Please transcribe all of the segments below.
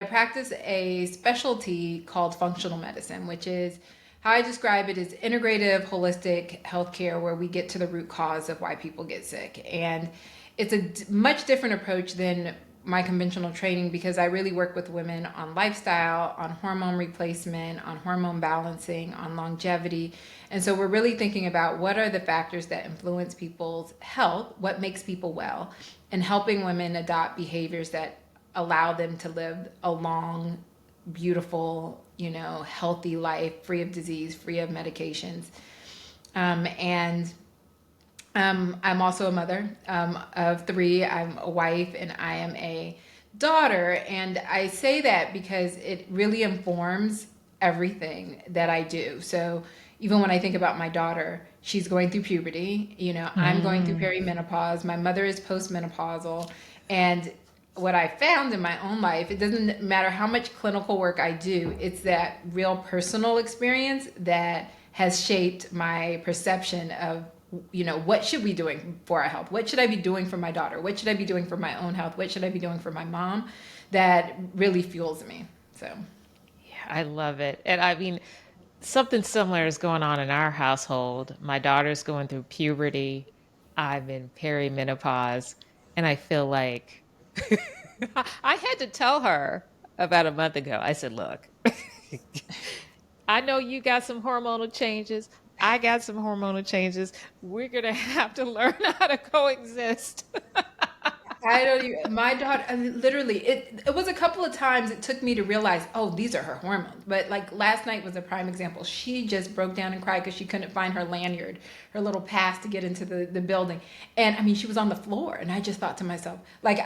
practice a specialty called functional medicine, which is how I describe it is integrative, holistic healthcare, where we get to the root cause of why people get sick. And it's a much different approach than my conventional training because I really work with women on lifestyle, on hormone replacement, on hormone balancing, on longevity. And so we're really thinking about what are the factors that influence people's health, what makes people well, and helping women adopt behaviors that allow them to live a long, beautiful, healthy life, free of disease, free of medications. And I'm also a mother of three. I'm a wife and I am a daughter. And I say that because it really informs everything that I do. So even when I think about my daughter, she's going through puberty. I'm going through Mm, perimenopause. My mother is postmenopausal. And what I found in my own life, it doesn't matter how much clinical work I do, it's that real personal experience that has shaped my perception of, what should we be doing for our health? What should I be doing for my daughter? What should I be doing for my own health? What should I be doing for my mom? That really fuels me. So, yeah, I love it. And I mean, something similar is going on in our household. My daughter's going through puberty. I'm in perimenopause. And I feel like I had to tell her about a month ago. I said, look, I know you got some hormonal changes. I got some hormonal changes. We're going to have to learn how to coexist. I don't even, my daughter, I mean, literally, it was a couple of times it took me to realize, oh, these are her hormones. But like last night was a prime example. She just broke down and cried because she couldn't find her lanyard, her little pass to get into the building. And I mean, she was on the floor. And I just thought to myself, like,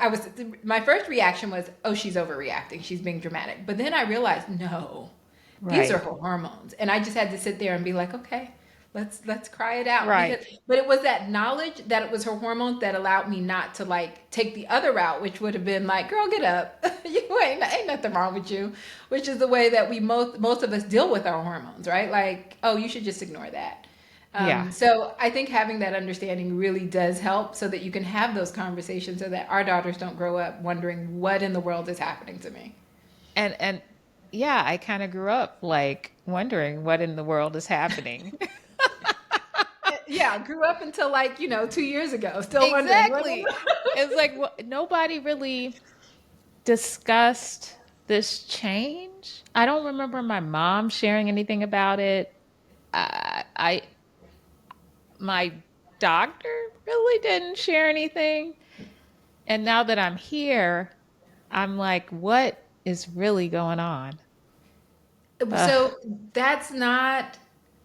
my first reaction was, oh, she's overreacting. She's being dramatic. But then I realized, no, these are Right. her hormones. And I just had to sit there and be like, okay, let's cry it out Right. because but it was that knowledge that it was her hormones that allowed me not to like take the other route, which would have been like, girl, get up. You ain't nothing wrong with you, which is the way that we most of us deal with our hormones, right? Like, oh, you should just ignore that. Yeah. So I think having that understanding really does help so that you can have those conversations so that our daughters don't grow up wondering what in the world is happening to me. And yeah, I kind of grew up like wondering what in the world is happening. Yeah, grew up until like, 2 years ago, still wondering what. Exactly. It's like nobody really discussed this change. I don't remember my mom sharing anything about it. I my doctor really didn't share anything. And now that I'm here, I'm like, what is really going on? Uh, So that's not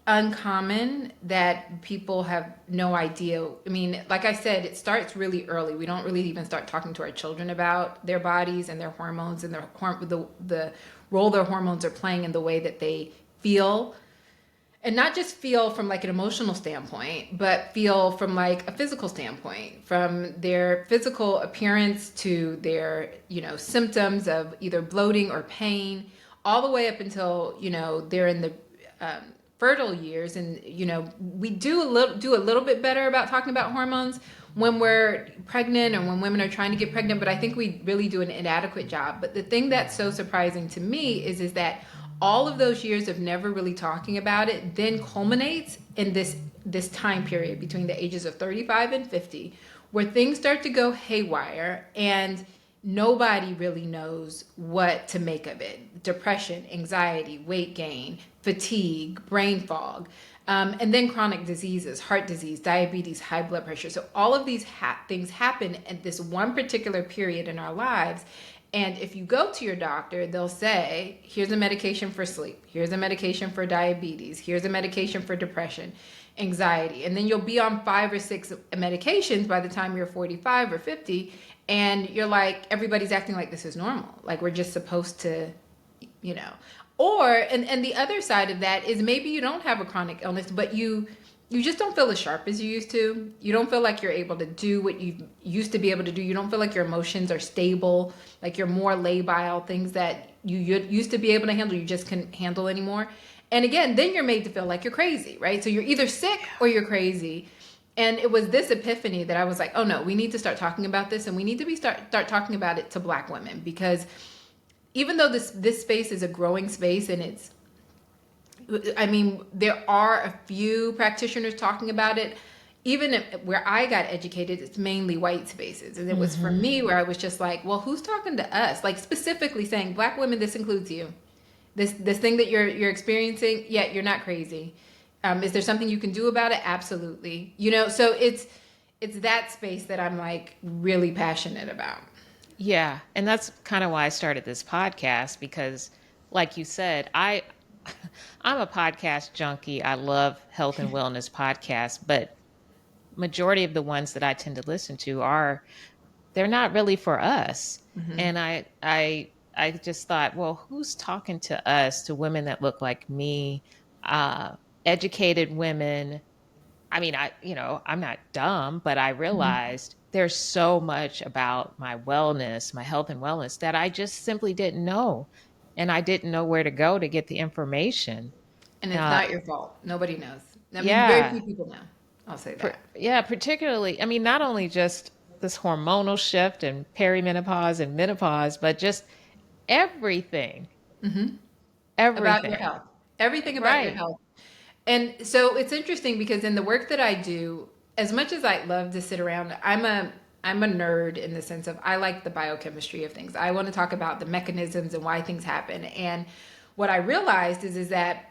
uncommon that people have no idea. I mean, like I said, it starts really early. We don't really even start talking to our children about their bodies and their hormones and the role their hormones are playing in the way that they feel. And not just feel from like an emotional standpoint, but feel from like a physical standpoint, from their physical appearance to their, symptoms of either bloating or pain, all the way up until, they're in the um, fertile years. And, we do a little bit better about talking about hormones when we're pregnant or when women are trying to get pregnant, but I think we really do an inadequate job. But the thing that's so surprising to me is that all of those years of never really talking about it then culminates in this time period between the ages of 35 and 50 where things start to go haywire and nobody really knows what to make of it. Depression, anxiety, weight gain, fatigue, brain fog, and then chronic diseases, heart disease, diabetes, high blood pressure. So all of these things happen at this one particular period in our lives. And if you go to your doctor, they'll say, here's a medication for sleep, here's a medication for diabetes, here's a medication for depression, anxiety. And then you'll be on 5 or 6 medications by the time you're 45 or 50. And you're like, everybody's acting like this is normal. Like we're just supposed to, you know. Or and the other side of that is maybe you don't have a chronic illness, but you just don't feel as sharp as you used to. You don't feel like you're able to do what you used to be able to do. You don't feel like your emotions are stable, like you're more labile, things that you used to be able to handle, you just can't handle anymore. And again, then you're made to feel like you're crazy, right? So you're either sick or you're crazy. And it was this epiphany that I was like, oh no, we need to start talking about this, and we need to start talking about it to Black women because even though this space is a growing space, and it's, I mean, there are a few practitioners talking about it. Even where I got educated, it's mainly white spaces. And it was for Mm-hmm. me where I was just like, well, who's talking to us? Like specifically saying, Black women, this includes you. This thing that you're experiencing, yeah, you're not crazy. Is there something you can do about it? Absolutely. You know, so it's that space that I'm like really passionate about. Yeah, and that's kind of why I started this podcast because like you said, I'm a podcast junkie. I love health and wellness podcasts, but majority of the ones that I tend to listen to are they're not really for us. Hmm. And I just thought, well, who's talking to us, to women that look like me, uh educated women. I mean, I'm not dumb, but I Hmm. realized there's so much about my wellness, my health and wellness that I just simply didn't know. And I didn't know where to go to get the information. And it's Uh, not your fault. Nobody knows. I mean, very yeah, few people know. I'll say that. yeah, particularly, I mean, not only just this hormonal shift and perimenopause and menopause, but just everything, Hmm. About your everything. health, everything about your Right. health. And so it's interesting because in the work that I do, as much as I love to sit around, I'm a nerd in the sense of I like the biochemistry of things. I want to talk about the mechanisms and why things happen. And what I realized is that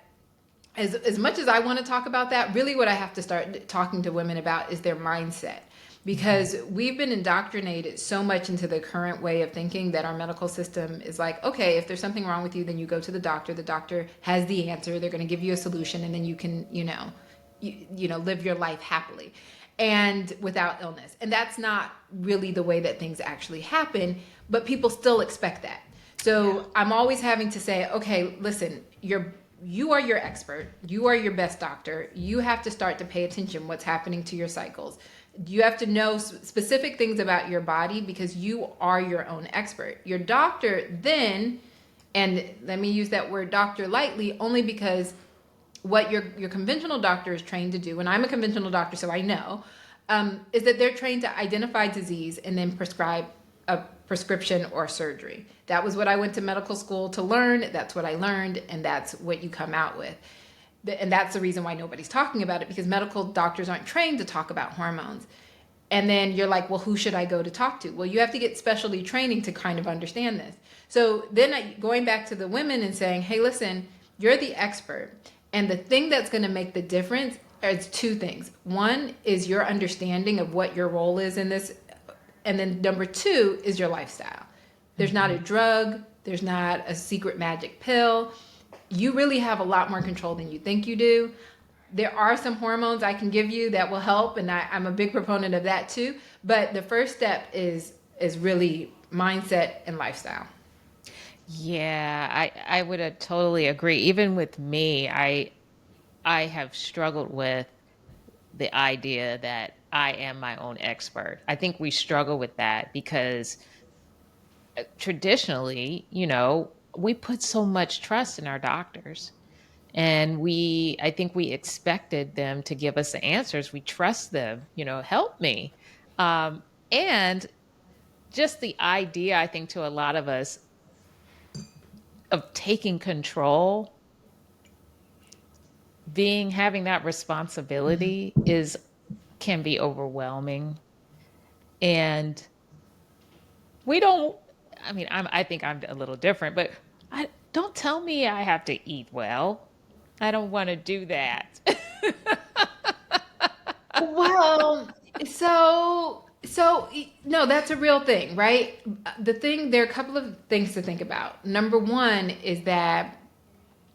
as much as I want to talk about that, really what I have to start talking to women about is their mindset. Hmm. Because we've been indoctrinated so much into the current way of thinking that our medical system is like, okay, if there's something wrong with you, then you go to the doctor. The doctor has the answer. They're going to give you a solution, and then you can, live your life happily and without illness. And that's not really the way that things actually happen, but people still expect that. Yeah. So I'm always having to say, okay, listen, you are your expert. You are your best doctor. You have to start to pay attention what's happening to your cycles. You have to know specific things about your body because you are your own expert. Your doctor then, and let me use that word doctor lightly only because what your conventional doctor is trained to do, and I'm a conventional doctor, so I know, is that they're trained to identify disease and then prescribe a prescription or surgery. That was what I went to medical school to learn. That's what I learned, and that's what you come out with. And that's the reason why nobody's talking about it because medical doctors aren't trained to talk about hormones. And then you're like, well, who should I go to talk to? Well, you have to get specialty training to kind of understand this. So then going back to the women and saying, hey, listen, you're the expert. And the thing that's going to make the difference is two things. One is your understanding of what your role is in this. And then number two is your lifestyle. There's not a Hmm. drug, there's not a secret magic pill. You really have a lot more control than you think you do. There are some hormones I can give you that will help, and I'm a big proponent of that too. But the first step is really mindset and lifestyle. Yeah, I would totally agree. Even with me, I have struggled with the idea that I am my own expert. I think we struggle with that because traditionally, we put so much trust in our doctors. And I think we expected them to give us the answers. We trust them, help me. Um, and just the idea, I think, to a lot of us of taking control, having that responsibility can be overwhelming. And we don't, I mean, I think I'm a little different, but don't tell me I have to eat well. I don't want to do that. Well, no, that's a real thing, right? There are a couple of things to think about. Number one is that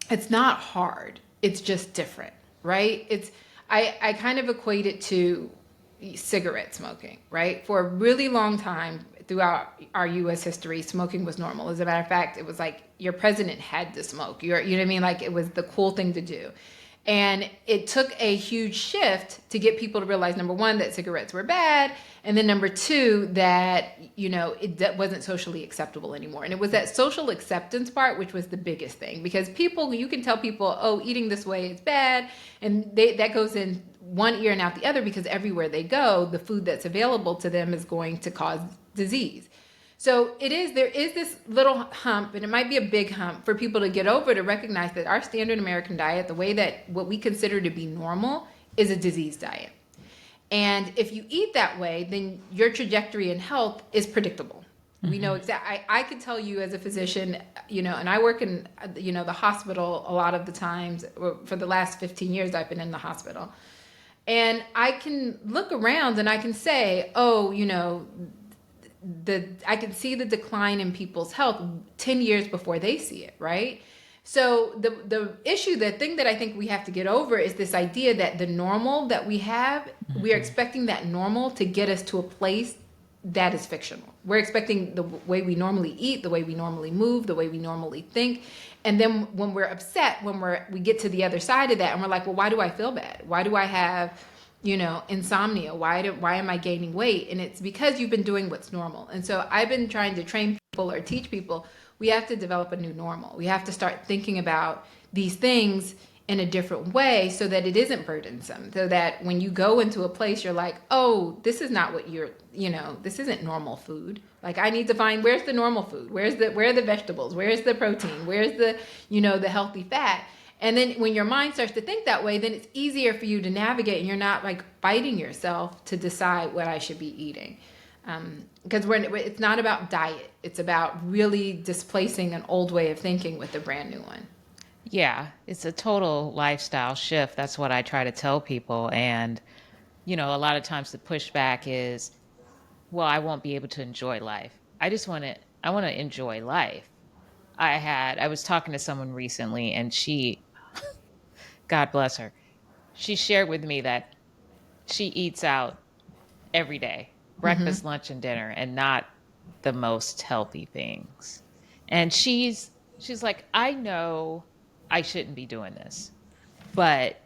it's not hard. It's just different, right? I kind of equate it to cigarette smoking, right? For a really long time throughout our US history, smoking was normal. As a matter of fact, it was like your president had to smoke. You know what I mean? Like it was the cool thing to do. And it took a huge shift to get people to realize number one, that cigarettes were bad. And then number two, that, it wasn't socially acceptable anymore. And it was that social acceptance part, which was the biggest thing because you can tell people, oh, eating this way is bad. And that goes in one ear and out the other because everywhere they go, the food that's available to them is going to cause disease. So there is this little hump, and it might be a big hump for people to get over, to recognize that our standard American diet, the way that what we consider to be normal, is a disease diet. And if you eat that way, then your trajectory in health is predictable. We know Mm-hmm. exactly. I could tell you as a physician, and I work in, the hospital a lot of the times. For the last 15 years, I've been in the hospital. And I can look around and I can say, oh, I can see the decline in people's health 10 years before they see it, right? So the issue, the thing that I think we have to get over is this idea that the normal that we have, we are Mm-hmm. expecting that normal to get us to a place that is fictional. We're expecting the way we normally eat, the way we normally move, the way we normally think. And then when we're upset, we get to the other side of that and we're like, well, why do I feel bad? Why do I have, insomnia? Why am I gaining weight? And it's because you've been doing what's normal. And so I've been trying to train people or teach people, we have to develop a new normal. We have to start thinking about these things in a different way so that it isn't burdensome. So that when you go into a place, you're like, oh, this is not what this isn't normal food. Like, I need to find, where's the normal food? Where are the vegetables? Where's the protein? Where's the healthy fat? And then when your mind starts to think that way, then it's easier for you to navigate, and you're not like fighting yourself to decide what I should be eating. Because it's not about diet. It's about really displacing an old way of thinking with a brand new one. Yeah, it's a total lifestyle shift. That's what I try to tell people. And, a lot of times the pushback is, well, I won't be able to enjoy life. I want to enjoy life. I was talking to someone recently and God bless her, she shared with me that she eats out every day, Mm-hmm. breakfast, lunch, and dinner, and not the most healthy things. And she's like, I know I shouldn't be doing this, but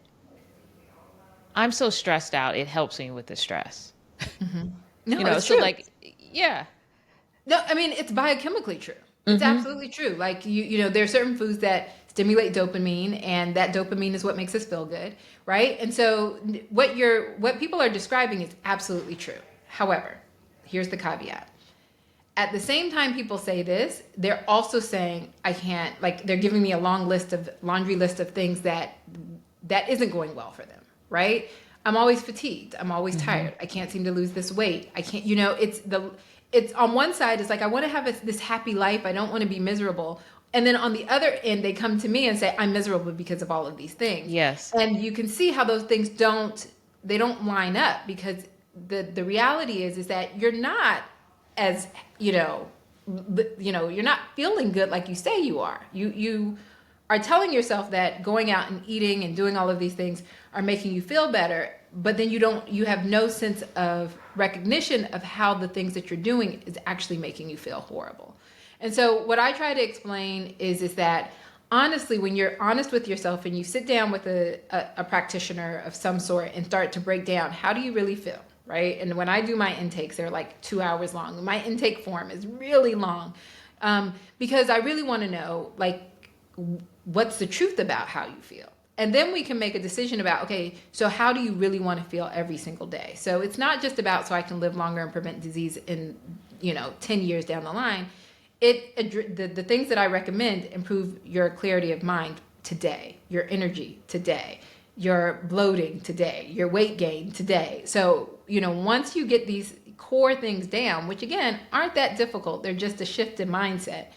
I'm so stressed out, it helps me with the stress. Mm-hmm. No, it's So true. like, yeah. No, I mean, it's biochemically true. It's Mm-hmm. absolutely true. Like, there are certain foods that stimulate dopamine, and that dopamine is what makes us feel good, right? And so what people are describing is absolutely true. However, here's the caveat. At the same time people say this, they're also saying I can't, like, they're giving me a laundry list of things that isn't going well for them, right? I'm always fatigued. I'm always Mm-hmm. tired. I can't seem to lose this weight. I can't, it's on one side, it's like, I want to have this happy life. I don't want to be miserable. And then on the other end, they come to me and say, I'm miserable because of all of these things. Yes. And you can see how those things they don't line up, because the reality is that you're not as, you're not feeling good like you say you are. You are telling yourself that going out and eating and doing all of these things are making you feel better, but then you have no sense of recognition of how the things that you're doing is actually making you feel horrible. And so what I try to explain is that, honestly, when you're honest with yourself and you sit down with a practitioner of some sort and start to break down, how do you really feel, right? And when I do my intakes, they're like 2 hours long. My intake form is really long, because I really want to know, like, what's the truth about how you feel. And then we can make a decision about, okay, so how do you really want to feel every single day? So it's not just about so I can live longer and prevent disease in 10 years down the line. The things that I recommend improve your clarity of mind today, your energy today, your bloating today, your weight gain today. So once you get these core things down, which again aren't that difficult, they're just a shift in mindset.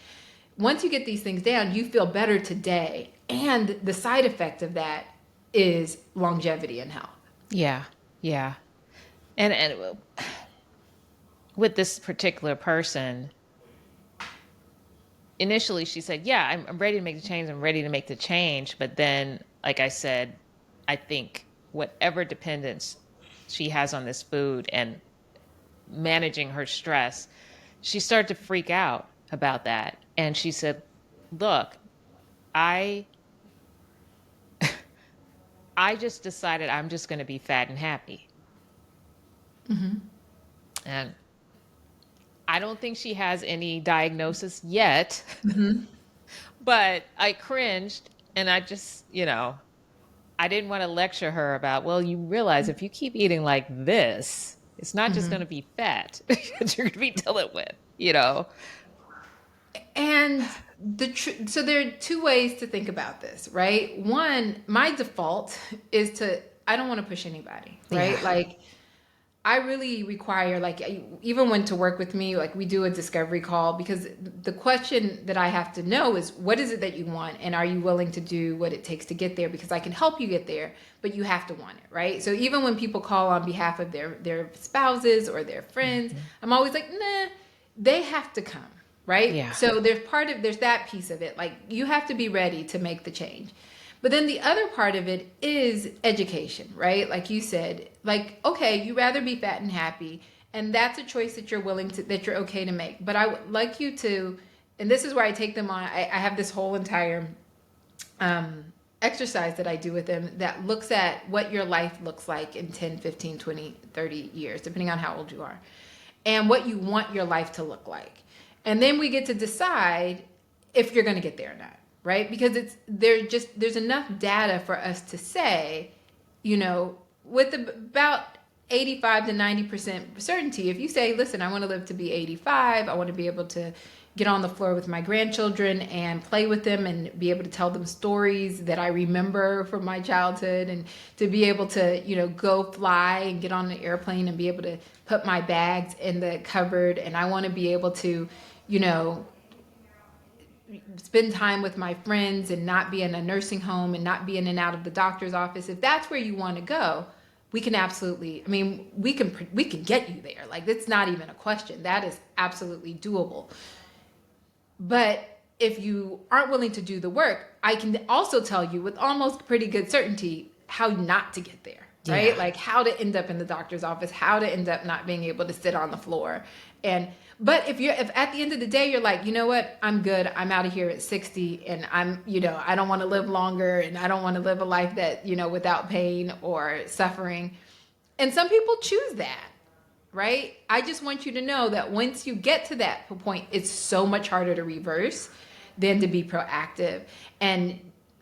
Once you get these things down, you feel better today. And the side effect of that is longevity and health. Yeah. Yeah. And with this particular person, initially she said, yeah, I'm ready to make the change. I'm ready to make the change. But then, like I said, I think whatever dependence she has on this food and managing her stress, she started to freak out about that. And she said, look, I I just decided I'm just going to be fat and happy. Mm-hmm. And I don't think she has any diagnosis yet, Mm-hmm. but I cringed and I just, I didn't want to lecture her about, well, you realize if you keep eating like this, it's not just Mm-hmm. going to be fat that you're going to be dealing with, you know. And so there are two ways to think about this, right? One, my default is to, I don't want to push anybody, Yeah. right? Like, I really require, like, even when to work with me, like, we do a discovery call, because the question that I have to know is, what is it that you want? And are you willing to do what it takes to get there? Because I can help you get there, but you have to want it, right? So even when people call on behalf of their spouses or their friends, Mhm. I'm always like, nah, they have to come, right? Yeah. So there's that piece of it. Like, you have to be ready to make the change. But then the other part of it is education, right? Like you said, like, okay, you rather be fat and happy, and that's a choice that that you're okay to make. But I would like you to, and this is where I take them on, I have this whole entire um, exercise that I do with them that looks at what your life looks like in 10, 15, 20, 30 years, depending on how old you are, and what you want your life to look like. And then we get to decide if you're going to get there or not, right? Because there's enough data for us to say, with about 85 to 90% certainty, if you say, listen, I want to live to be 85, I want to be able to get on the floor with my grandchildren and play with them and be able to tell them stories that I remember from my childhood, and to be able to, go fly and get on an airplane and be able to put my bags in the cupboard. And I want to be able to, you know, spend time with my friends and not be in a nursing home and not be in and out of the doctor's office. If that's where you want to go, we can absolutely, we can get you there. Like, it's not even a question. That is absolutely doable. But if you aren't willing to do the work, I can also tell you with almost pretty good certainty how not to get there, right? Yeah. Like, how to end up in the doctor's office, how to end up not being able to sit on the floor. But if at the end of the day, you're like, you know what, I'm good, I'm out of here at 60, and I don't want to live longer, and I don't want to live a life that, without pain or suffering. And some people choose that, right? I just want you to know that once you get to that point, it's so much harder to reverse than to be proactive. And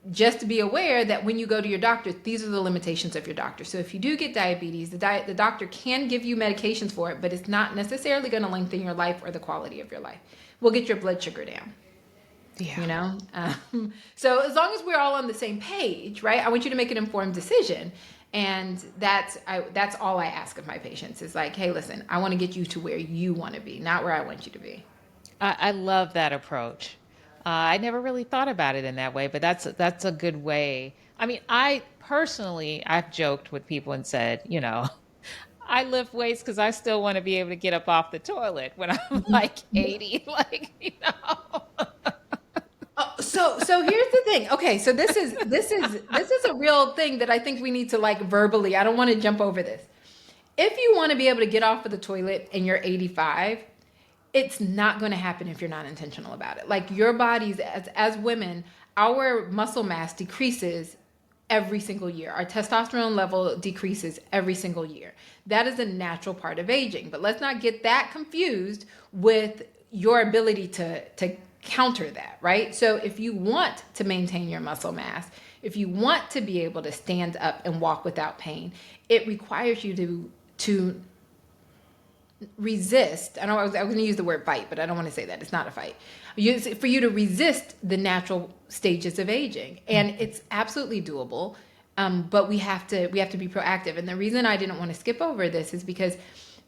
just to be aware that when you go to your doctor, these are the limitations of your doctor. So if you do get diabetes, the doctor can give you medications for it, but it's not necessarily going to lengthen your life or the quality of your life. We'll get your blood sugar down. Yeah. So as long as we're all on the same page, right? I want you to make an informed decision. And that's all I ask of my patients is like, hey, listen, I want to get you to where you want to be, not where I want you to be. I love that approach. I never really thought about it in that way, but that's a good way. I mean, I personally, I've joked with people and said, I lift weights because I still want to be able to get up off the toilet when I'm like 80. So here's the thing. Okay, so this is a real thing that I think we need to, like, verbally. I don't want to jump over this. If you want to be able to get off of the toilet and you're 85, it's not going to happen if you're not intentional about it. Like, your bodies, as women, our muscle mass decreases every single year. Our testosterone level decreases every single year. That is a natural part of aging. But let's not get that confused with your ability to counter that, right? So if you want to maintain your muscle mass, if you want to be able to stand up and walk without pain, it requires you to resist. I was going to use the word fight, but I don't want to say that. It's not a fight. For you to resist the natural stages of aging, and it's absolutely doable. But we have to be proactive. And the reason I didn't want to skip over this is because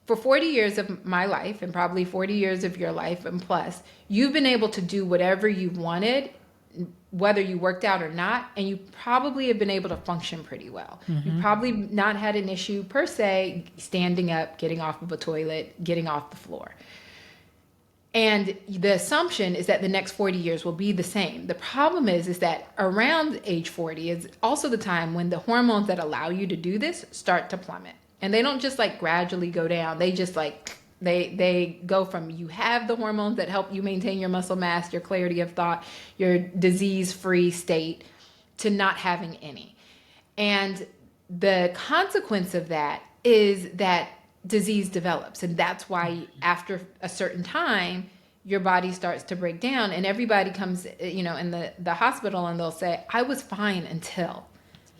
for 40 years of my life, and probably 40 years of your life and plus, you've been able to do whatever you wanted, whether you worked out or not, and you probably have been able to function pretty well. You've probably not had an issue per se standing up, getting off of a toilet, getting off the floor. And the assumption is that the next 40 years will be the same. The problem is that around age 40 is also the time when the hormones that allow you to do this start to plummet. And they don't just like gradually go down. They just like, they go from, you have the hormones that help you maintain your muscle mass, your clarity of thought, your disease-free state, to not having any. And the consequence of that is that disease develops. And that's why after a certain time, your body starts to break down, and everybody comes, in the hospital, and they'll say, I was fine until.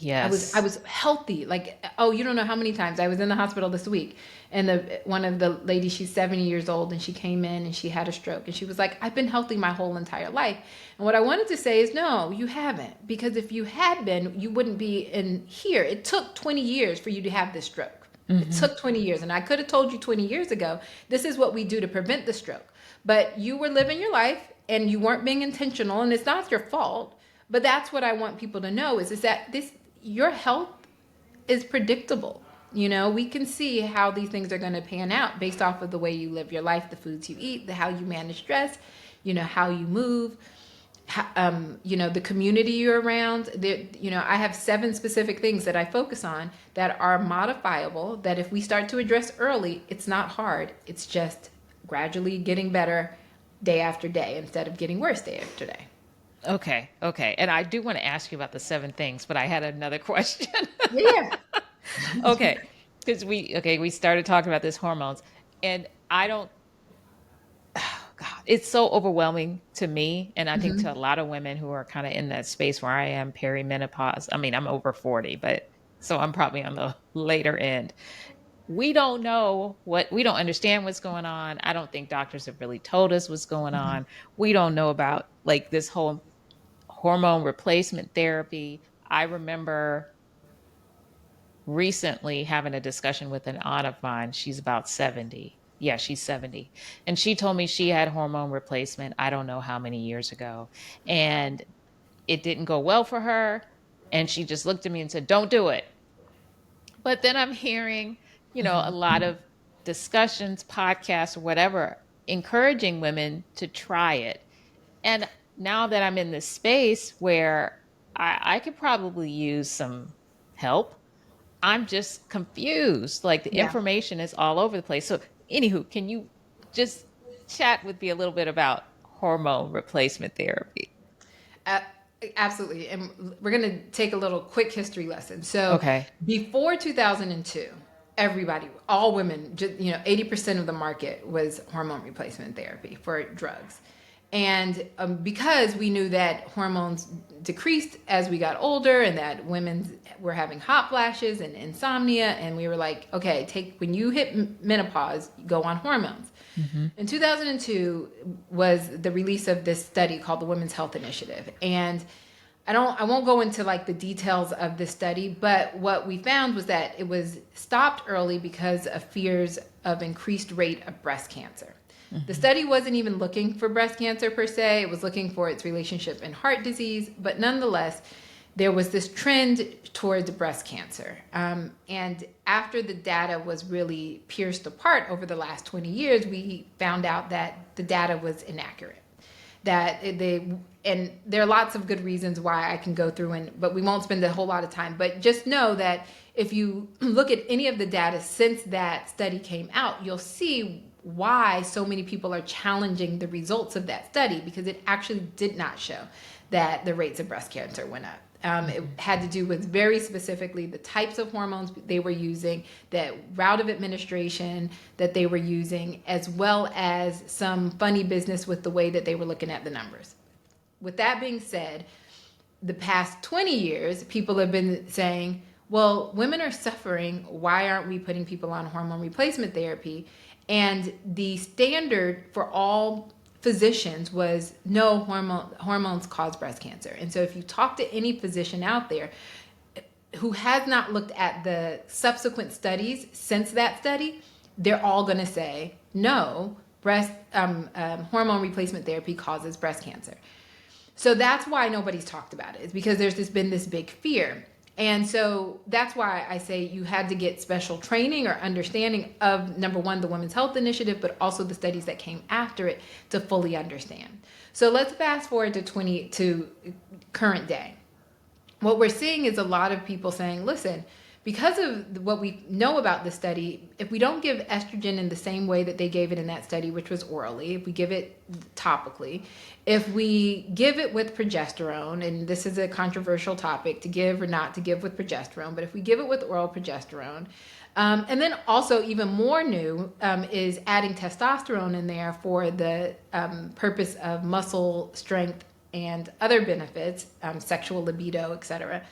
I Yes. was healthy. Like, oh, you don't know how many times I was in the hospital this week, and one of the ladies, she's 70 years old, and she came in and she had a stroke, and she was like, I've been healthy my whole entire life. And what I wanted to say is, no, you haven't, because if you had been, you wouldn't be in here. It took 20 years for you to have this stroke. It Hmm. took 20 years, and I could have told you 20 years ago, this is what we do to prevent the stroke. But you were living your life and you weren't being intentional, and it's not your fault. But that's what I want people to know is that this your health is predictable. You know, we can see how these things are going to pan out based off of the way you live your life, the foods you eat, how you manage stress, you know, how you move, you know, the community you're around. You know, I have 7 specific things that I focus on that are modifiable, that if we start to address early, it's not hard. It's just gradually getting better day after day instead of getting worse day after day. Okay. Okay. And I do want to ask you about the 7 things, but I had another question. Yeah. Okay. Because we started talking about this hormones, and I don't, God, it's so overwhelming to me. And I think to a lot of women who are kind of in that space where I am, perimenopause. I mean, I'm over 40, but so I'm probably on the later end. We don't understand what's going on. I don't think doctors have really told us what's going Mhm. on. We don't know about like this whole hormone replacement therapy. I remember recently having a discussion with an aunt of mine. She's about 70. Yeah, she's 70. And she told me she had hormone replacement, I don't know how many years ago. And it didn't go well for her. And she just looked at me and said, don't do it. But then I'm hearing, a Mhm. lot of discussions, podcasts, or whatever, encouraging women to try it. And now that I'm in this space where I could probably use some help, I'm just confused. Like the Yeah. information is all over the place. So, anywho, can you just chat with me a little bit about hormone replacement therapy? Uh, Absolutely. And we're going to take a little quick history lesson. So Okay. before 2002, everybody, all women, just, 80% of the market was hormone replacement therapy for drugs. And because we knew that hormones decreased as we got older and that women were having hot flashes and insomnia, and we were like, okay, when you hit menopause, go on hormones. Hmm. In 2002 was the release of this study called the Women's Health Initiative. And I won't go into like the details of this study, but what we found was that it was stopped early because of fears of increased rate of breast cancer. The Hmm. study wasn't even looking for breast cancer per se, it was looking for its relationship in heart disease, but nonetheless, there was this trend towards breast cancer. And after the data was really pierced apart over the last 20 years, we found out that the data was inaccurate. And there are lots of good reasons why I can go through, but we won't spend a whole lot of time. But just know that if you look at any of the data since that study came out, you'll see why so many people are challenging the results of that study, because it actually did not show that the rates of breast cancer went up. It had to do with very specifically the types of hormones they were using, the route of administration that they were using, as well as some funny business with the way that they were looking at the numbers. With that being said, the past 20 years, people have been saying, well, women are suffering. Why aren't we putting people on hormone replacement therapy? And the standard for all physicians was no, hormones cause breast cancer. And so if you talk to any physician out there who has not looked at the subsequent studies since that study, they're all going to say no, hormone replacement therapy causes breast cancer. So that's why nobody's talked about it, is because been this big fear. And so that's why I say you had to get special training or understanding of, number one, the Women's Health Initiative, but also the studies that came after it to fully understand. So let's fast forward to current day. What we're seeing is a lot of people saying, listen, because of what we know about the study, if we don't give estrogen in the same way that they gave it in that study, which was orally, if we give it topically, if we give it with progesterone, and this is a controversial topic to give or not to give with progesterone, but if we give it with oral progesterone, and then also even more new is adding testosterone in there for the purpose of muscle strength and other benefits, sexual libido, etc.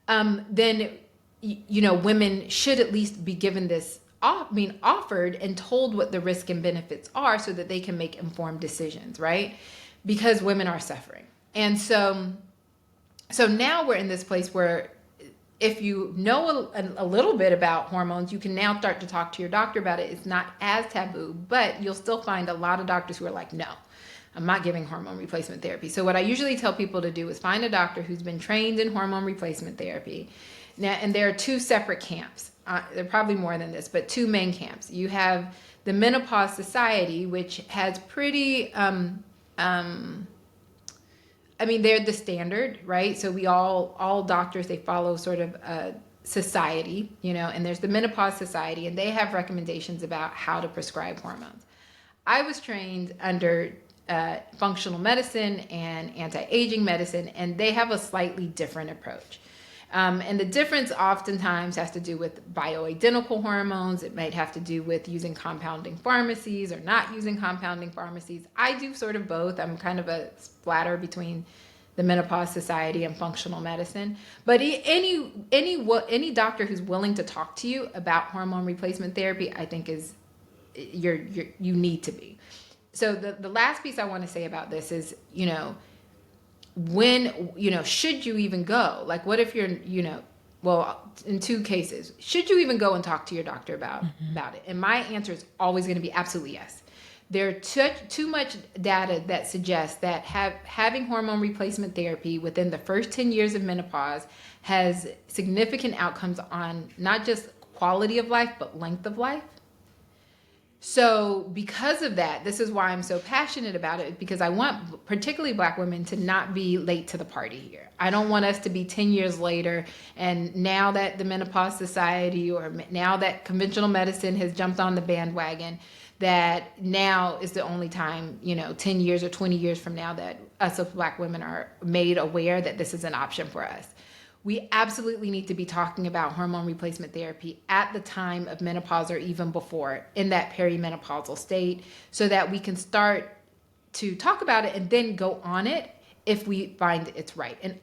then women should at least be given this offered and told what the risk and benefits are so that they can make informed decisions, right? Because women are suffering. And so now we're in this place where if you know a little bit about hormones, you can now start to talk to your doctor about it. It's not as taboo, but you'll still find a lot of doctors who are like, no, I'm not giving hormone replacement therapy. So what I usually tell people to do is find a doctor who's been trained in hormone replacement therapy. Now, and there are two separate camps. There are probably more than this, but two main camps. You have the Menopause Society, which has pretty, they're the standard, right? So we all doctors, they follow sort of a society, and there's the Menopause Society, and they have recommendations about how to prescribe hormones. I was trained under functional medicine and anti-aging medicine, and they have a slightly different approach. And the difference oftentimes has to do with bioidentical hormones. It might have to do with using compounding pharmacies or not using compounding pharmacies. I do sort of both. I'm kind of a splatter between the Menopause Society and functional medicine. But any doctor who's willing to talk to you about hormone replacement therapy, I think you need to be. So the last piece I want to say about this is, when, should you even go? Like, what if you're, in two cases, should you even go and talk to your doctor about it? And my answer is always going to be absolutely yes. There are too much data that suggests that having hormone replacement therapy within the first 10 years of menopause has significant outcomes on not just quality of life, but length of life. So because of that, this is why I'm so passionate about it, because I want particularly Black women to not be late to the party here. I don't want us to be 10 years later, and now that the Menopause Society or now that conventional medicine has jumped on the bandwagon, that now is the only time, 10 years or 20 years from now, that us as Black women are made aware that this is an option for us. We absolutely need to be talking about hormone replacement therapy at the time of menopause or even before, in that perimenopausal state, so that we can start to talk about it and then go on it if we find it's right. And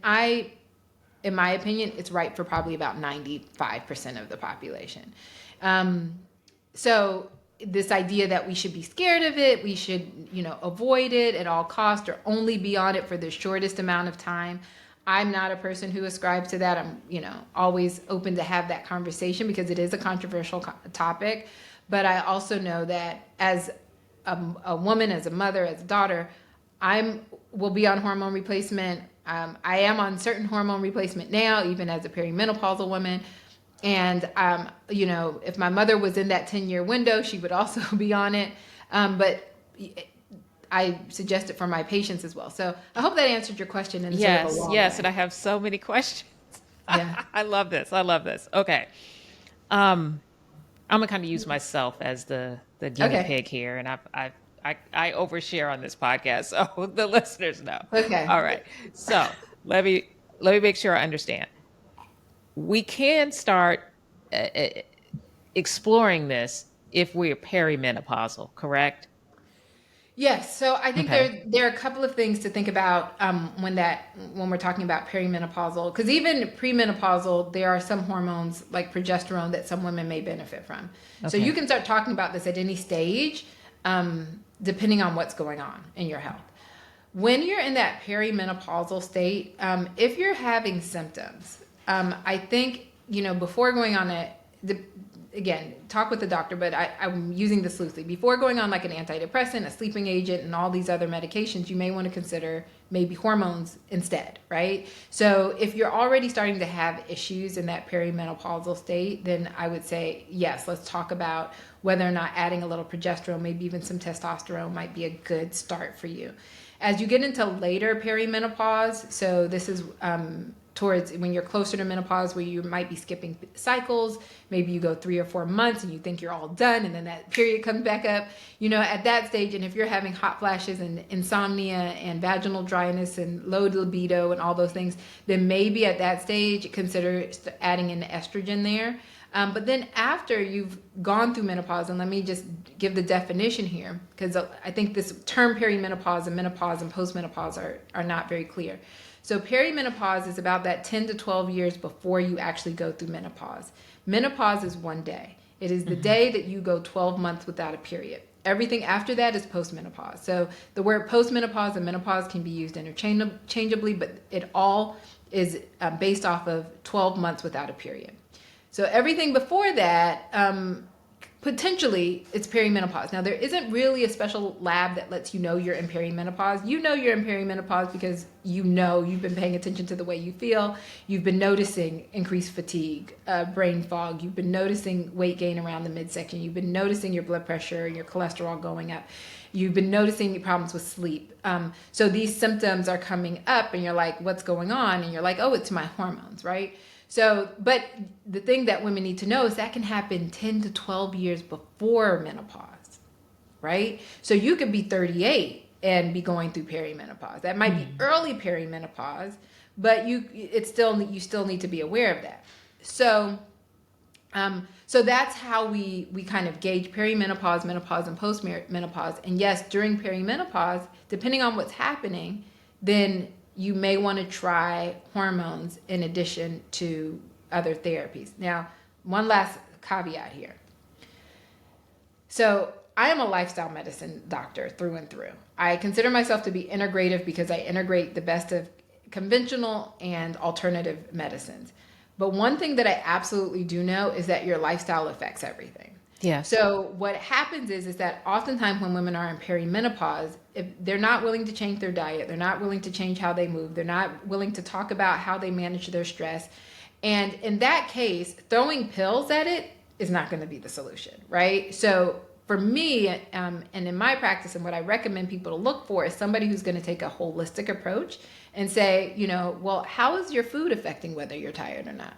in my opinion, it's right for probably about 95% of the population. So this idea that we should be scared of it, we should, avoid it at all costs or only be on it for the shortest amount of time. I'm not a person who ascribes to that. I'm, always open to have that conversation because it is a controversial topic. But I also know that as a woman, as a mother, as a daughter, will be on hormone replacement. I am on certain hormone replacement now, even as a perimenopausal woman. And, if my mother was in that 10-year window, she would also be on it. But I suggest it for my patients as well. So I hope that answered your question. In Yes, sort of a long yes. way. And I have so many questions. Yeah. I love this. Okay. I'm gonna kind of use myself as the guinea pig here, and I overshare on this podcast, so the listeners know. Okay. All right. So let me make sure I understand. We can start exploring this if we're perimenopausal, correct? Yes. So I think Okay. there are a couple of things to think about when we're talking about perimenopausal, because even premenopausal, there are some hormones like progesterone that some women may benefit from. So Okay. you can start talking about this at any stage, depending on what's going on in your health. When you're in that perimenopausal state, if you're having symptoms, I think, before going on again, talk with the doctor, but I'm using this loosely. Before going on like an antidepressant, a sleeping agent, and all these other medications, you may want to consider maybe hormones instead, right? So if you're already starting to have issues in that perimenopausal state, then I would say, yes, let's talk about whether or not adding a little progesterone, maybe even some testosterone, might be a good start for you. As you get into later perimenopause, so this is towards when you're closer to menopause, where you might be skipping cycles, maybe you go 3 or 4 months and you think you're all done, and then that period comes back up, at that stage. And if you're having hot flashes and insomnia and vaginal dryness and low libido and all those things, then maybe at that stage consider adding in estrogen there. But then after you've gone through menopause, and let me just give the definition here, because I think this term perimenopause and menopause and postmenopause are not very clear. So perimenopause is about that 10 to 12 years before you actually go through menopause. Menopause is one day. It is the day that you go 12 months without a period. Everything after that is postmenopause. So the word postmenopause and menopause can be used interchangeably, but it all is based off of 12 months without a period. So everything before that, potentially it's perimenopause. Now, there isn't really a special lab that lets you know you're in perimenopause. You know you're in perimenopause because you know you've been paying attention to the way you feel. You've been noticing increased fatigue, brain fog. You've been noticing weight gain around the midsection. You've been noticing your blood pressure, your cholesterol going up. You've been noticing problems with sleep. So these symptoms are coming up and you're like, what's going on? And you're like, oh, it's my hormones, right? So, but the thing that women need to know is that can happen 10 to 12 years before menopause, right? So you could be 38 and be going through perimenopause. That might be early perimenopause, but you still need to be aware of that. So, so that's how we kind of gauge perimenopause, menopause, and postmenopause. And yes, during perimenopause, depending on what's happening, then you may want to try hormones in addition to other therapies. Now, one last caveat here. So I am a lifestyle medicine doctor through and through. I consider myself to be integrative because I integrate the best of conventional and alternative medicines. But one thing that I absolutely do know is that your lifestyle affects everything. Yeah. So what happens is that oftentimes when women are in perimenopause, if they're not willing to change their diet, they're not willing to change how they move, they're not willing to talk about how they manage their stress. And in that case, throwing pills at it is not going to be the solution, right? So for me, and in my practice, and what I recommend people to look for is somebody who's going to take a holistic approach and say, well, how is your food affecting whether you're tired or not?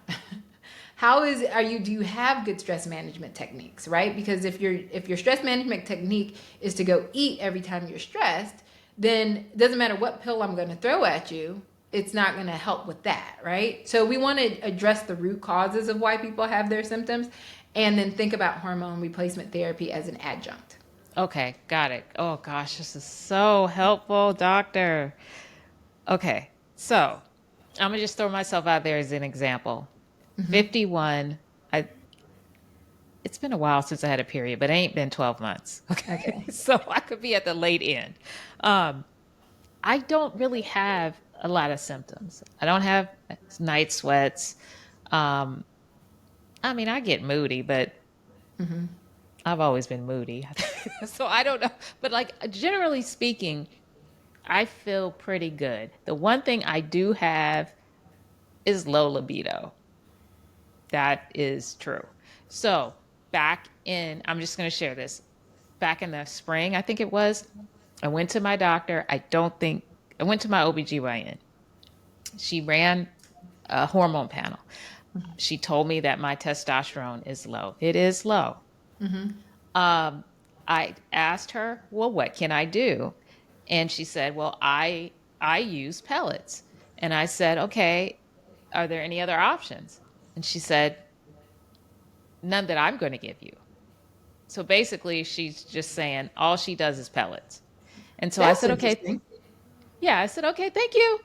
Do you have good stress management techniques, right? Because if your stress management technique is to go eat every time you're stressed, then it doesn't matter what pill I'm going to throw at you, it's not going to help with that, right? So we want to address the root causes of why people have their symptoms and then think about hormone replacement therapy as an adjunct. Okay, got it. Oh gosh, this is so helpful, doctor. Okay, so I'm gonna just throw myself out there as an example. 51. It's been a while since I had a period, but it ain't been 12 months. Okay. Okay. So I could be at the late end. I don't really have a lot of symptoms. I don't have night sweats. I get moody, but I've always been moody. So I don't know. But like generally speaking, I feel pretty good. The one thing I do have is low libido. That is true. So I'm just going to share this. Back in the spring, I think it was, I went to my doctor. I went to my OBGYN. She ran a hormone panel. She told me that my testosterone is low. It is low. I asked her, well, what can I do? And she said, well, I use pellets. And I said, okay, are there any other options? And she said, none that I'm going to give you. So basically, she's just saying all she does is pellets. And so That's I said, okay. Yeah, I said, okay, thank you.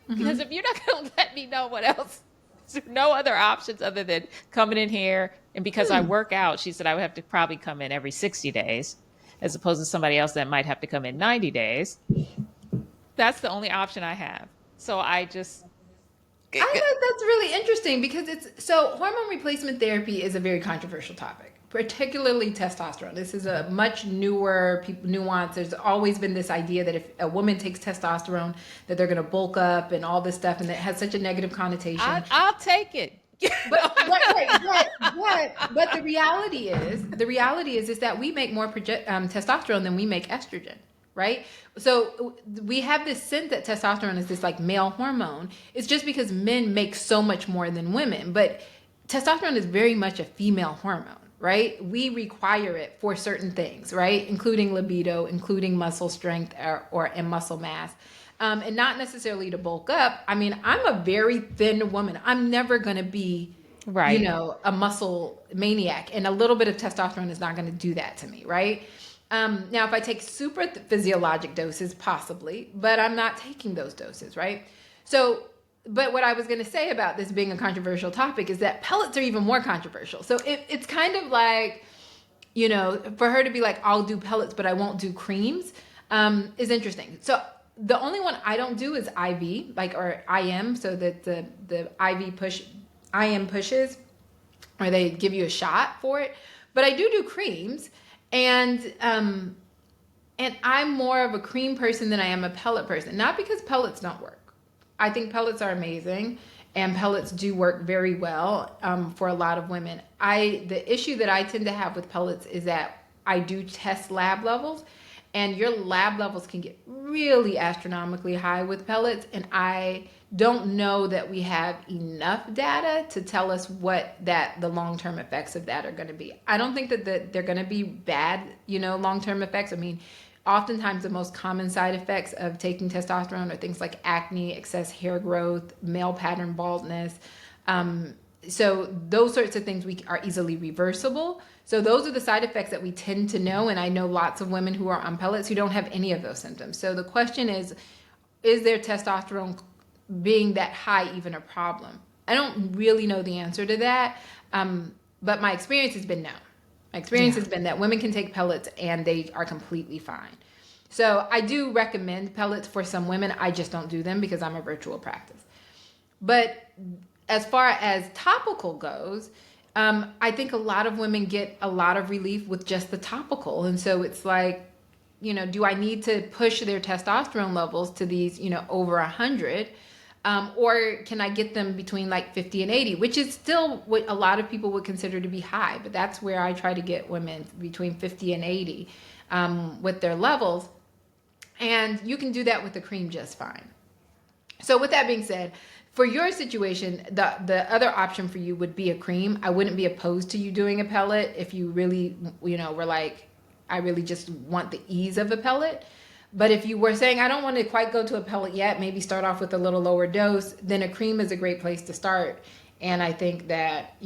Because if you're not going to let me know what else, there's no other options other than coming in here. And because I work out, she said I would have to probably come in every 60 days, as opposed to somebody else that might have to come in 90 days. That's the only option I have. So I think that's really interesting because hormone replacement therapy is a very controversial topic, particularly testosterone. This is a much newer nuance. There's always been this idea that if a woman takes testosterone, that they're going to bulk up and all this stuff, and that has such a negative connotation. I'll take it. But the reality is that we make more testosterone than we make estrogen. Right? So we have this sense that testosterone is this like male hormone. It's just because men make so much more than women. But testosterone is very much a female hormone, right? We require it for certain things, right? Including libido, including muscle strength and muscle mass. And not necessarily to bulk up. I'm a very thin woman. I'm never going to be Right. a muscle maniac, and a little bit of testosterone is not going to do that to me, right? Now, if I take super physiologic doses, possibly, but I'm not taking those doses, right? So, but what I was going to say about this being a controversial topic is that pellets are even more controversial. So it's kind of like, for her to be like, I'll do pellets, but I won't do creams, is interesting. So the only one I don't do is IV, like, or IM, so that the IV IM pushes, or they give you a shot for it. But I do creams, and I'm more of a cream person than I am a pellet person. Not because pellets don't work. I think pellets are amazing, and pellets do work very well for a lot of women. The issue that I tend to have with pellets is that I do test lab levels, and your lab levels can get really astronomically high with pellets, and I don't know that we have enough data to tell us what the long-term effects of that are going to be. I don't think that they're going to be bad, long-term effects. I mean, oftentimes the most common side effects of taking testosterone are things like acne, excess hair growth, male pattern baldness. So those sorts of things are easily reversible. So those are the side effects that we tend to know. And I know lots of women who are on pellets who don't have any of those symptoms. So the question is their testosterone being that high even a problem? I don't really know the answer to that. But my experience has been no. My experience Yeah. has been that women can take pellets and they are completely fine. So I do recommend pellets for some women. I just don't do them because I'm a virtual practice. But as far as topical goes, I think a lot of women get a lot of relief with just the topical. And so it's like, do I need to push their testosterone levels to these, over 100? Or can I get them between like 50 and 80, which is still what a lot of people would consider to be high. But that's where I try to get women between 50 and 80 with their levels. And you can do that with the cream just fine. So with that being said, for your situation, the other option for you would be a cream. I wouldn't be opposed to you doing a pellet if you really, were like, I really just want the ease of a pellet. But if you were saying, I don't want to quite go to a pellet yet, maybe start off with a little lower dose, then a cream is a great place to start. And I think that,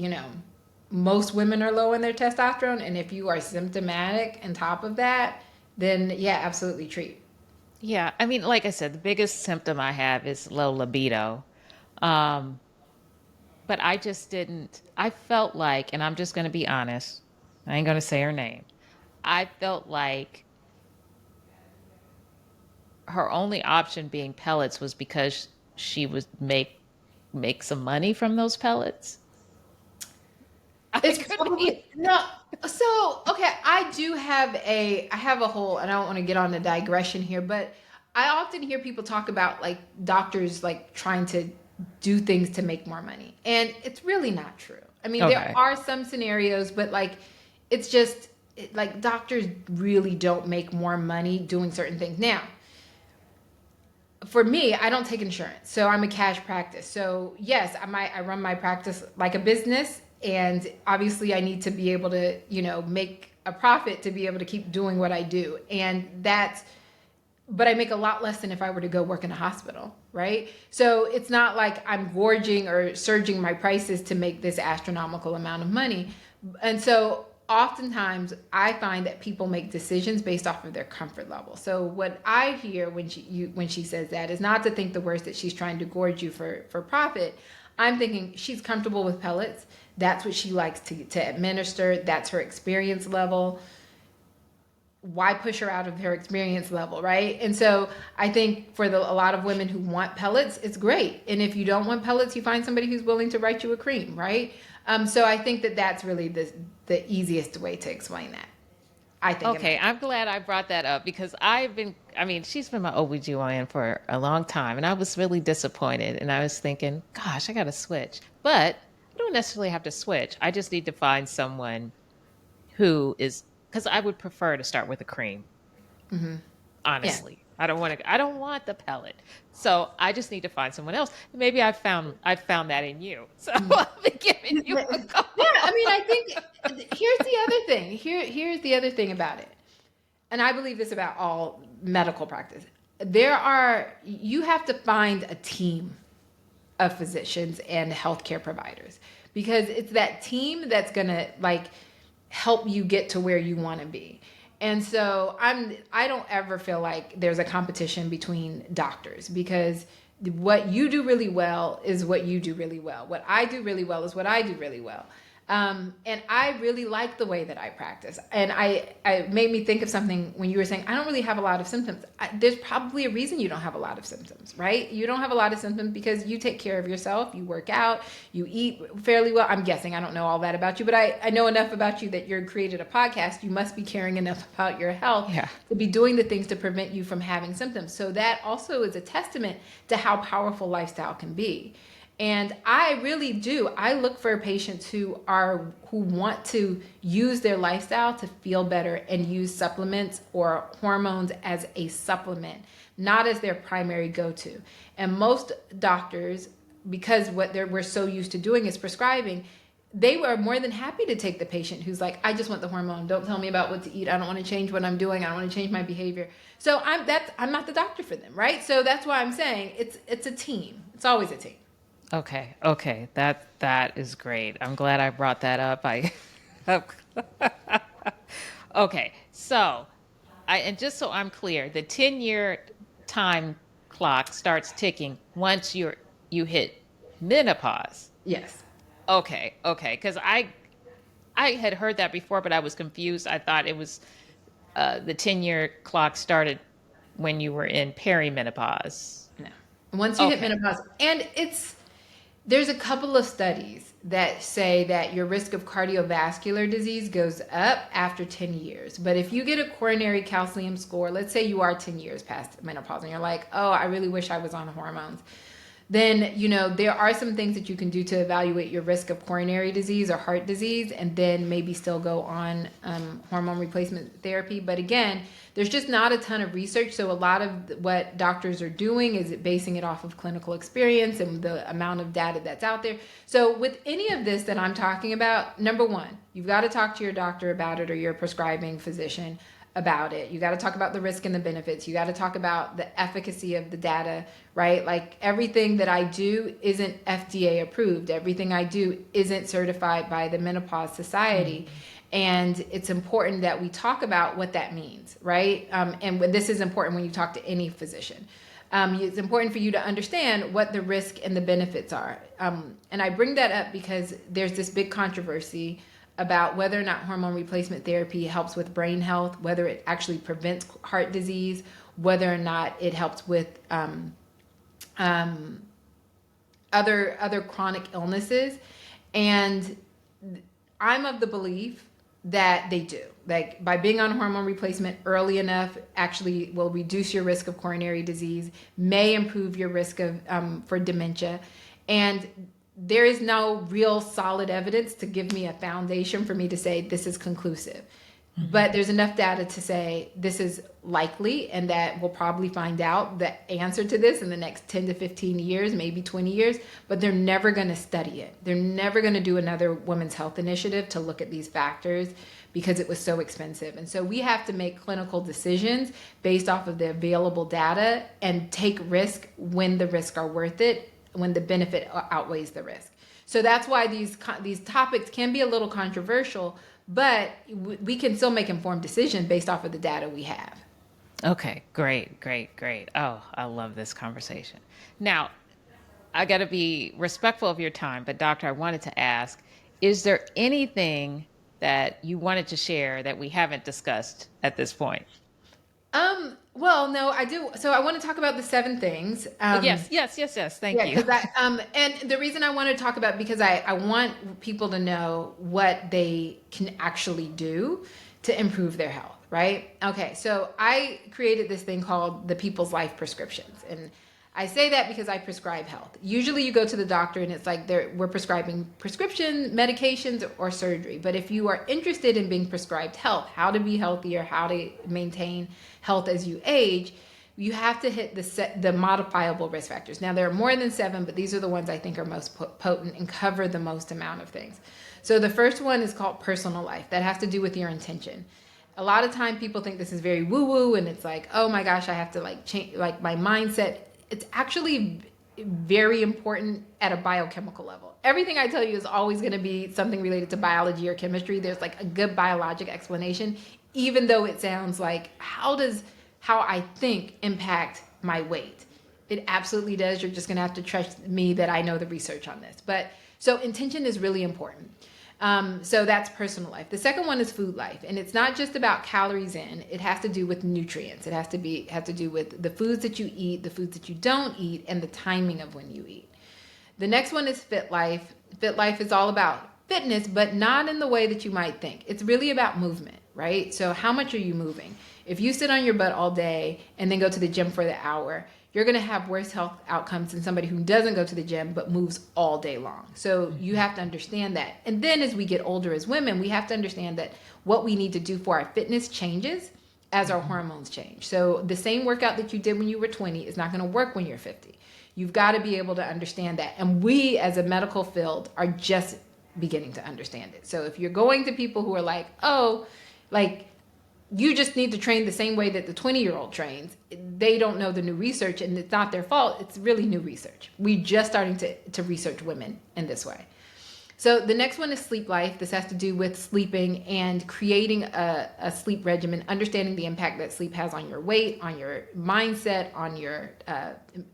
most women are low in their testosterone. And if you are symptomatic on top of that, then yeah, absolutely treat. Yeah. I mean, like I said, the biggest symptom I have is low libido. Um, but I just didn't, I felt like, and I'm just going to be honest, I ain't going to say her name. I felt like her only option being pellets was because she would make some money from those pellets. I It's could be. probably no. So okay, I have a whole, and I don't want to get on a digression here, but I often hear people talk about like doctors like trying to do things to make more money, and it's really not true. I mean, there Okay. are some scenarios, but like it's just like doctors really don't make more money doing certain things. Now, for me, I don't take insurance, so I'm a cash practice. So yes, I run my practice like a business, and obviously I need to be able to make a profit to be able to keep doing what I do, and that's. But I make a lot less than if I were to go work in a hospital, right? So it's not like I'm gorging or surging my prices to make this astronomical amount of money. And so oftentimes I find that people make decisions based off of their comfort level. So what I hear when she says that is not to think the worst that she's trying to gorge you for profit. I'm thinking she's comfortable with pellets. That's what she likes to administer. That's her experience level. Why push her out of her experience level, right? And so I think for a lot of women who want pellets, it's great. And if you don't want pellets, you find somebody who's willing to write you a cream, right? So I think that that's really the easiest way to explain that. I think in my Okay, I'm glad I brought that up because I mean, she's been my OBGYN for a long time and I was really disappointed and I was thinking, gosh, I got to switch. But I don't necessarily have to switch. I just need to find someone who is, because I would prefer to start with a cream, yeah. honestly. I don't want the pellet. So I just need to find someone else. Maybe I found that in you. So I'll be giving you a Yeah, I mean, call. I think here's the other thing. Here's the other thing about it. And I believe this about all medical practice. You have to find a team. of physicians and healthcare providers, because it's that team that's going to like help you get to where you want to be. And so I don't ever feel like there's a competition between doctors, because what you do really well is what you do really well. What I do really well is what I do really well. And I really like the way that I practice. And I made me think of something when you were saying, I don't really have a lot of symptoms. There's probably a reason you don't have a lot of symptoms, right? You don't have a lot of symptoms because you take care of yourself, you work out, you eat fairly well. I'm guessing, I don't know all that about you, but I know enough about you that you're created a podcast. You must be caring enough about your health to be doing the things to prevent you from having symptoms. So that also is a testament to how powerful lifestyle can be. And I really do. I look for patients who want to use their lifestyle to feel better and use supplements or hormones as a supplement, not as their primary go-to. And most doctors, because we're so used to doing is prescribing, they were more than happy to take the patient who's like, I just want the hormone. Don't tell me about what to eat. I don't want to change what I'm doing. I don't want to change my behavior. So I'm not the doctor for them, right? So that's why I'm saying it's a team. It's always a team. Okay. That is great. I'm glad I brought that up. Okay. So, and just so I'm clear, the 10-year time clock starts ticking once you hit menopause. Yes. Okay. Because I had heard that before, but I was confused. I thought it was the 10-year clock started when you were in perimenopause. No. Once you hit menopause, and there's a couple of studies that say that your risk of cardiovascular disease goes up after 10 years. But if you get a coronary calcium score, let's say you are 10 years past menopause and you're like, oh, I really wish I was on hormones, then, there are some things that you can do to evaluate your risk of coronary disease or heart disease, and then maybe still go on hormone replacement therapy. But again, there's just not a ton of research. So a lot of what doctors are doing is basing it off of clinical experience and the amount of data that's out there. So with any of this that I'm talking about, number one, you've got to talk to your doctor about it or your prescribing physician about it. You got to talk about the risk and the benefits. You got to talk about the efficacy of the data, right? Like everything that I do isn't FDA approved. Everything I do isn't certified by the Menopause Society. And it's important that we talk about what that means, right? And this is important when you talk to any physician. It's important for you to understand what the risk and the benefits are. And I bring that up because there's this big controversy about whether or not hormone replacement therapy helps with brain health, whether it actually prevents heart disease, whether or not it helps with other chronic illnesses. And I'm of the belief that they do. Like by being on hormone replacement early enough actually will reduce your risk of coronary disease, may improve your risk of for dementia. And there is no real solid evidence to give me a foundation for me to say this is conclusive. Mm-hmm. But there's enough data to say this is likely, and that we'll probably find out the answer to this in the next 10 to 15 years, maybe 20 years, but they're never going to study it. They're never going to do another women's health initiative to look at these factors because it was so expensive. And so we have to make clinical decisions based off of the available data and take risk when the risks are worth it, when the benefit outweighs the risk. So that's why these topics can be a little controversial, but we can still make informed decisions based off of the data we have. Okay, great. Oh, I love this conversation. Now, I got to be respectful of your time, but doctor, I wanted to ask, is there anything that you wanted to share that we haven't discussed at this point? Well, no, I do. So I want to talk about the 7 things. Yes. Thank you. And the reason I want to talk about, because I want people to know what they can actually do to improve their health, right? Okay. So I created this thing called the People's Life Prescriptions. And I say that because I prescribe health. Usually you go to the doctor and it's like we're prescribing prescription medications or surgery. But if you are interested in being prescribed health, how to be healthier, how to maintain health as you age, you have to hit the modifiable risk factors. Now there are more than 7, but these are the ones I think are most potent and cover the most amount of things. So the first one is called personal life. That has to do with your intention. A lot of time people think this is very woo-woo and it's like, oh my gosh, I have to change my mindset. It's actually very important at a biochemical level. Everything I tell you is always going to be something related to biology or chemistry. There's like a good biologic explanation, even though it sounds like, how does how I think impact my weight? It absolutely does. You're just going to have to trust me that I know the research on this. But so intention is really important. So that's personal life. The second one is food life, and it's not just about calories in. It has to do with nutrients. It has to do with the foods that you eat, the foods that you don't eat, and the timing of when you eat. The next one is fit life. Fit life is all about fitness, but not in the way that you might think. It's really about movement, right? So how much are you moving? If you sit on your butt all day and then go to the gym for the hour, you're going to have worse health outcomes than somebody who doesn't go to the gym but moves all day long. So you have to understand that. And then as we get older as women, we have to understand that what we need to do for our fitness changes as our hormones change. So the same workout that you did when you were 20 is not going to work when you're 50. You've got to be able to understand that. And we as a medical field are just beginning to understand it. So if you're going to people who are like, oh, like, you just need to train the same way that the 20-year-old trains. They don't know the new research, and it's not their fault. It's really new research. We're just starting to research women in this way. So the next one is sleep life. This has to do with sleeping and creating a sleep regimen, understanding the impact that sleep has on your weight, on your mindset, on your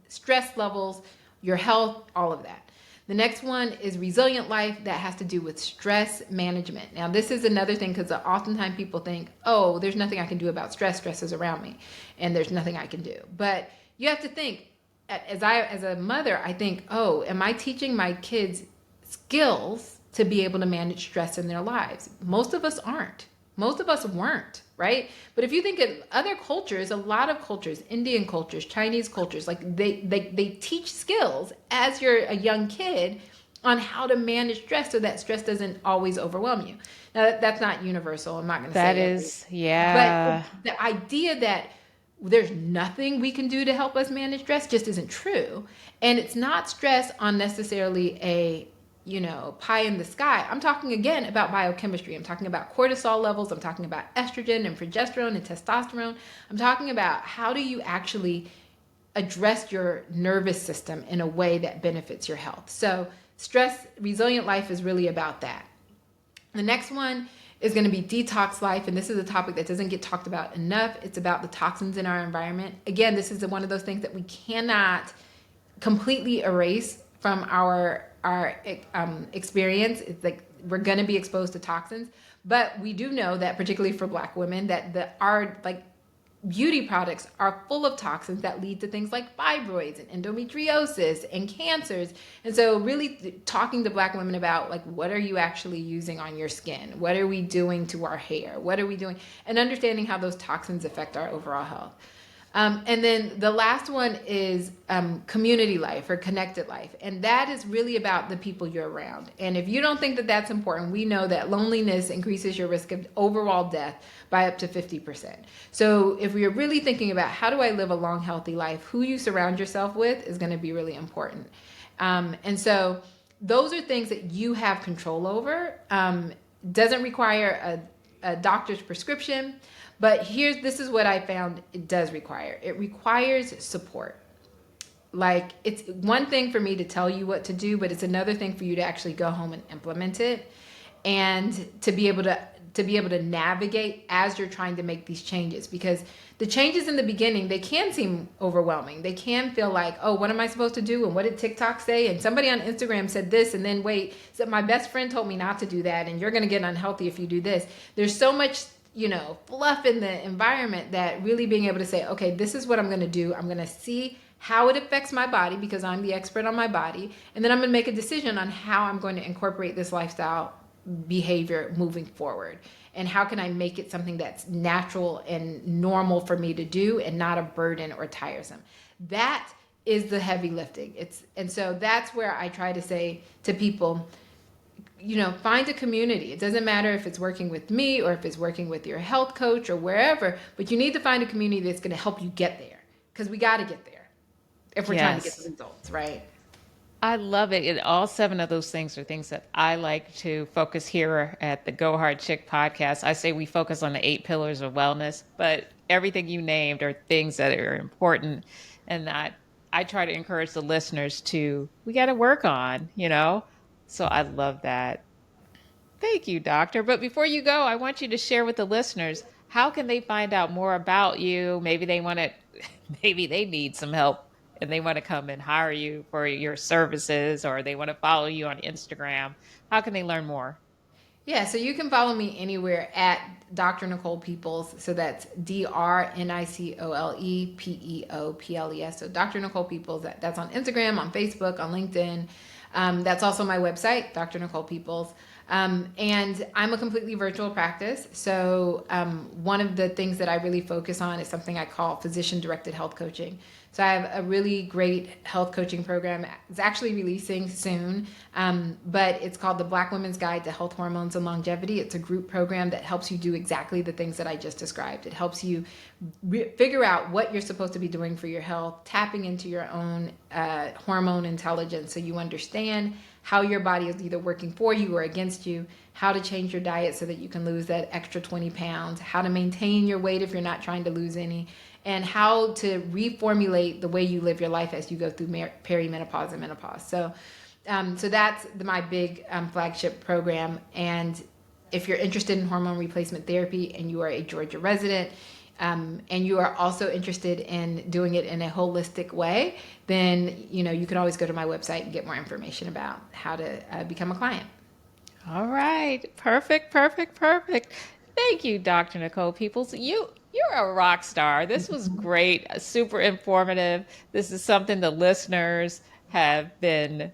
stress levels, your health, all of that. The next one is resilient life. That has to do with stress management. Now, this is another thing, because oftentimes people think, oh, there's nothing I can do about stress. Stress is around me and there's nothing I can do. But you have to think, as a mother, I think, oh, am I teaching my kids skills to be able to manage stress in their lives? Most of us aren't. Most of us weren't, right? But if you think of other cultures, a lot of cultures, Indian cultures, Chinese cultures, like they teach skills as you're a young kid on how to manage stress so that stress doesn't always overwhelm you. Now, that's not universal. I'm not going to That say every, is, but yeah. the idea that there's nothing we can do to help us manage stress just isn't true. And it's not stress on necessarily a pie in the sky. I'm talking again about biochemistry. I'm talking about cortisol levels. I'm talking about estrogen and progesterone and testosterone. I'm talking about how do you actually address your nervous system in a way that benefits your health. So stress resilient life is really about that. The next one is going to be detox life, and this is a topic that doesn't get talked about enough. It's about the toxins in our environment. Again, this is one of those things that we cannot completely erase from our experience. It's like we're going to be exposed to toxins, but we do know that, particularly for Black women, that our beauty products are full of toxins that lead to things like fibroids and endometriosis and cancers. And so really talking to Black women about, like, what are you actually using on your skin? What are we doing to our hair? What are we doing? And understanding how those toxins affect our overall health. And then the last one is community life or connected life. And that is really about the people you're around. And if you don't think that that's important, we know that loneliness increases your risk of overall death by up to 50%. So if we're really thinking about how do I live a long, healthy life, who you surround yourself with is going to be really important. And so those are things that you have control over. Doesn't require a doctor's prescription. But this is what I found it does require. It requires support. Like, it's one thing for me to tell you what to do, but it's another thing for you to actually go home and implement it, and to be able to navigate as you're trying to make these changes. Because the changes in the beginning, they can seem overwhelming. They can feel like, oh, what am I supposed to do? And what did TikTok say? And somebody on Instagram said this, and then wait, so my best friend told me not to do that, and you're going to get unhealthy if you do this. There's so much fluff in the environment that really being able to say, okay, this is what I'm going to do. I'm going to see how it affects my body because I'm the expert on my body. And then I'm going to make a decision on how I'm going to incorporate this lifestyle behavior moving forward. And how can I make it something that's natural and normal for me to do and not a burden or tiresome? That is the heavy lifting. And so that's where I try to say to people, find a community. It doesn't matter if it's working with me or if it's working with your health coach or wherever, but you need to find a community that's going to help you get there, because we got to get there if we're trying to get the results, right? I love it. All seven of those things are things that I like to focus here at the Go Hard Chick podcast. I say we focus on the 8 pillars of wellness, but everything you named are things that are important and that I try to encourage the listeners to, we got to work on, you know? So I love that. Thank you, doctor. But before you go, I want you to share with the listeners, how can they find out more about you? Maybe they want to, maybe they need some help and they want to come and hire you for your services, or they want to follow you on Instagram. How can they learn more? Yeah, so you can follow me anywhere at Dr. Nicole Peoples. So that's DrNicolePeoples. So Dr. Nicole Peoples, that's on Instagram, on Facebook, on LinkedIn. That's also my website, Dr. Nicole Peoples. And I'm a completely virtual practice. So one of the things that I really focus on is something I call physician directed health coaching. So I have a really great health coaching program. It's actually releasing soon, but it's called the Black Women's Guide to Health, Hormones, and Longevity. It's a group program that helps you do exactly the things that I just described. It helps you figure out what you're supposed to be doing for your health, tapping into your own hormone intelligence so you understand how your body is either working for you or against you, how to change your diet so that you can lose that extra 20 pounds, how to maintain your weight if you're not trying to lose any, and how to reformulate the way you live your life as you go through perimenopause and menopause. So that's my big flagship program. And if you're interested in hormone replacement therapy and you are a Georgia resident, and you are also interested in doing it in a holistic way, then you can always go to my website and get more information about how to become a client. All right. Perfect, perfect, perfect. Thank you, Dr. Nicole Peoples. You're a rock star. This was great, super informative. This is something the listeners have been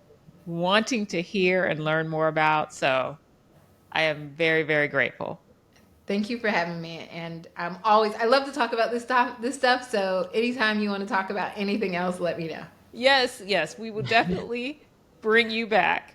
wanting to hear and learn more about. So I am very, very grateful. Thank you for having me. And I love to talk about this stuff. So anytime you want to talk about anything else, let me know. Yes, yes, we will definitely bring you back.